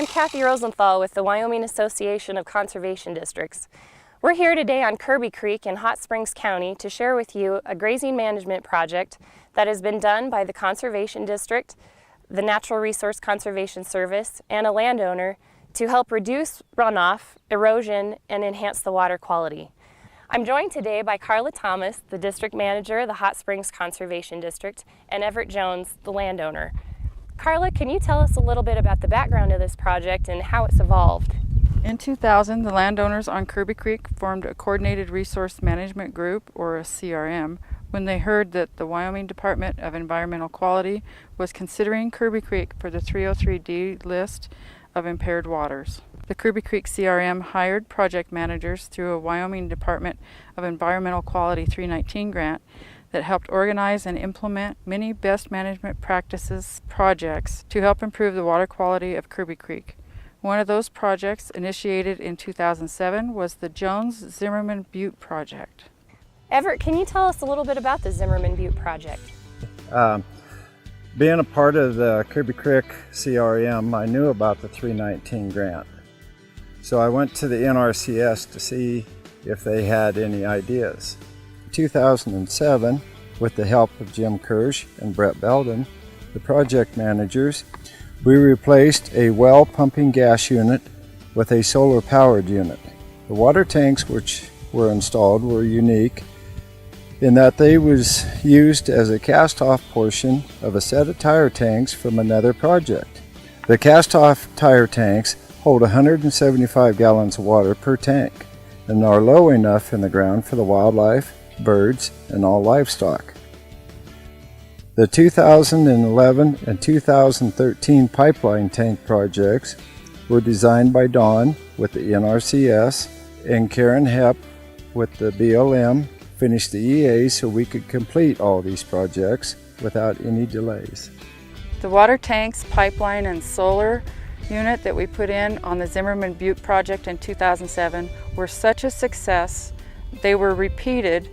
I'm Kathy Rosenthal with the Wyoming Association of Conservation Districts. We're here today on Kirby Creek in Hot Springs County to share with you a grazing management project that has been done by the Conservation District, the Natural Resource Conservation Service, and a landowner to help reduce runoff, erosion, and enhance the water quality. I'm joined today by Carla Thomas, the District Manager of the Hot Springs Conservation District, and Everett Jones, the landowner. Carla, can you tell us a little bit about the background of this project and how it's evolved? In 2000, the landowners on Kirby Creek formed a Coordinated Resource Management Group, or a CRM, when they heard that the Wyoming Department of Environmental Quality was considering Kirby Creek for the 303D list of impaired waters. The Kirby Creek CRM hired project managers through a Wyoming Department of Environmental Quality 319 grant that helped organize and implement many best management practices projects to help improve the water quality of Kirby Creek. One of those projects, initiated in 2007, was the Jones-Zimmerman Butte project. Everett, can you tell us a little bit about the Zimmerman Butte project? Being a part of the Kirby Creek CRM, I knew about the 319 grant. So I went to the NRCS to see if they had any ideas. In 2007, with the help of Jim Kirsch and Brett Belden, the project managers, we replaced a well pumping gas unit with a solar powered unit. The water tanks which were installed were unique in that they was used as a cast-off portion of a set of tire tanks from another project. The cast-off tire tanks hold 175 gallons of water per tank and are low enough in the ground for the wildlife, birds, and all livestock. The 2011 and 2013 pipeline tank projects were designed by Don with the NRCS, and Karen Hepp with the BLM finished the EA so we could complete all these projects without any delays. The water tanks, pipeline, and solar unit that we put in on the Zimmerman Butte project in 2007 were such a success, they were repeated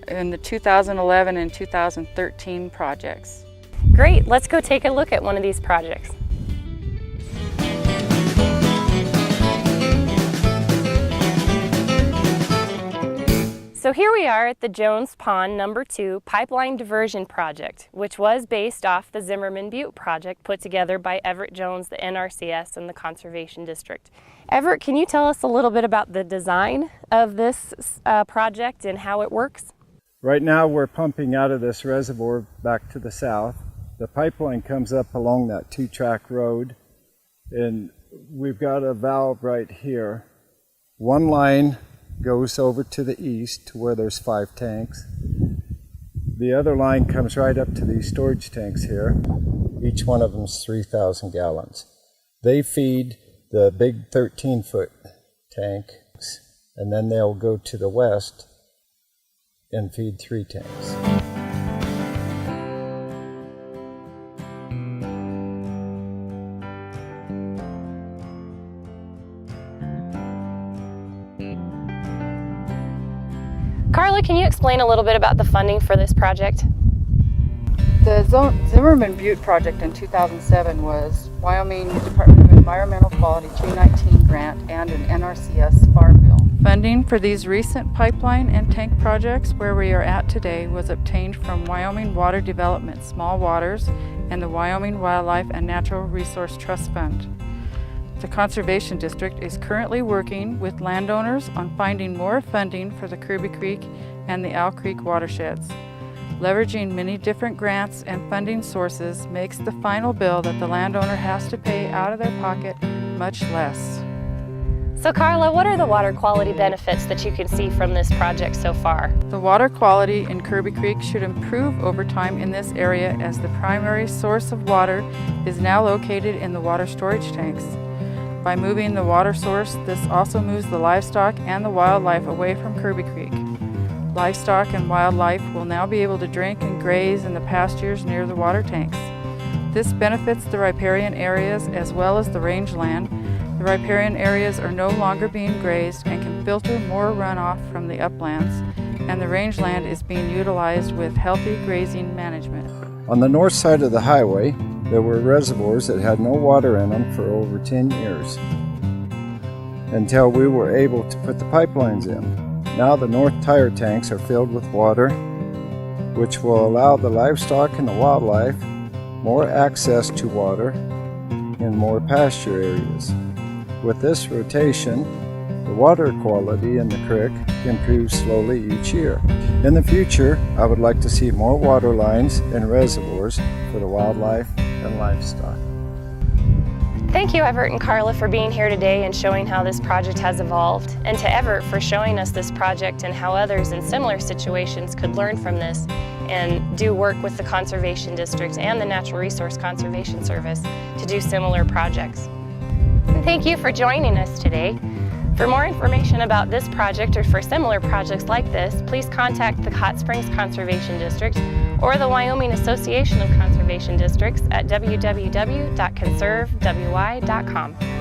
in the 2011 and 2013 projects. Great, let's go take a look at one of these projects. So here we are at the Jones Pond No. 2 Pipeline Diversion Project, which was based off the Zimmerman Butte project put together by Everett Jones, the NRCS, and the Conservation District. Everett, can you tell us a little bit about the design of this project and how it works? Right now we're pumping out of this reservoir back to the south. The pipeline comes up along that two-track road, and we've got a valve right here. One line goes over to the east to where there's 5 tanks. The other line comes right up to these storage tanks here. Each one of them is 3,000 gallons. They feed the big 13-foot tanks, and then they'll go to the west and feed 3 tanks. Carla, can you explain a little bit about the funding for this project? The Zimmerman Butte project in 2007 was Wyoming Department of Environmental Quality 319 grant and an NRCS farm bill. Funding for these recent pipeline and tank projects where we are at today was obtained from Wyoming Water Development Small Waters and the Wyoming Wildlife and Natural Resource Trust Fund. The Conservation District is currently working with landowners on finding more funding for the Kirby Creek and the Owl Creek watersheds. Leveraging many different grants and funding sources makes the final bill that the landowner has to pay out of their pocket much less. So Carla, what are the water quality benefits that you can see from this project so far? The water quality in Kirby Creek should improve over time in this area as the primary source of water is now located in the water storage tanks. By moving the water source, this also moves the livestock and the wildlife away from Kirby Creek. Livestock and wildlife will now be able to drink and graze in the pastures near the water tanks. This benefits the riparian areas as well as the rangeland. The riparian areas are no longer being grazed and can filter more runoff from the uplands, and the rangeland is being utilized with healthy grazing management. On the north side of the highway, There were reservoirs that had no water in them for over 10 years, until we were able to put the pipelines in. Now the north tire tanks are filled with water, which will allow the livestock and the wildlife more access to water in more pasture areas. With this rotation, the water quality in the creek improves slowly each year. In the future, I would like to see more water lines and reservoirs for the wildlife and livestock. Thank you, Everett and Carla, for being here today and showing how this project has evolved, and to Everett for showing us this project and how others in similar situations could learn from this and do work with the Conservation District and the Natural Resource Conservation Service to do similar projects. And thank you for joining us today. For more information about this project or for similar projects like this, please contact the Hot Springs Conservation District or the Wyoming Association of Conservation Districts at www.conservewy.com.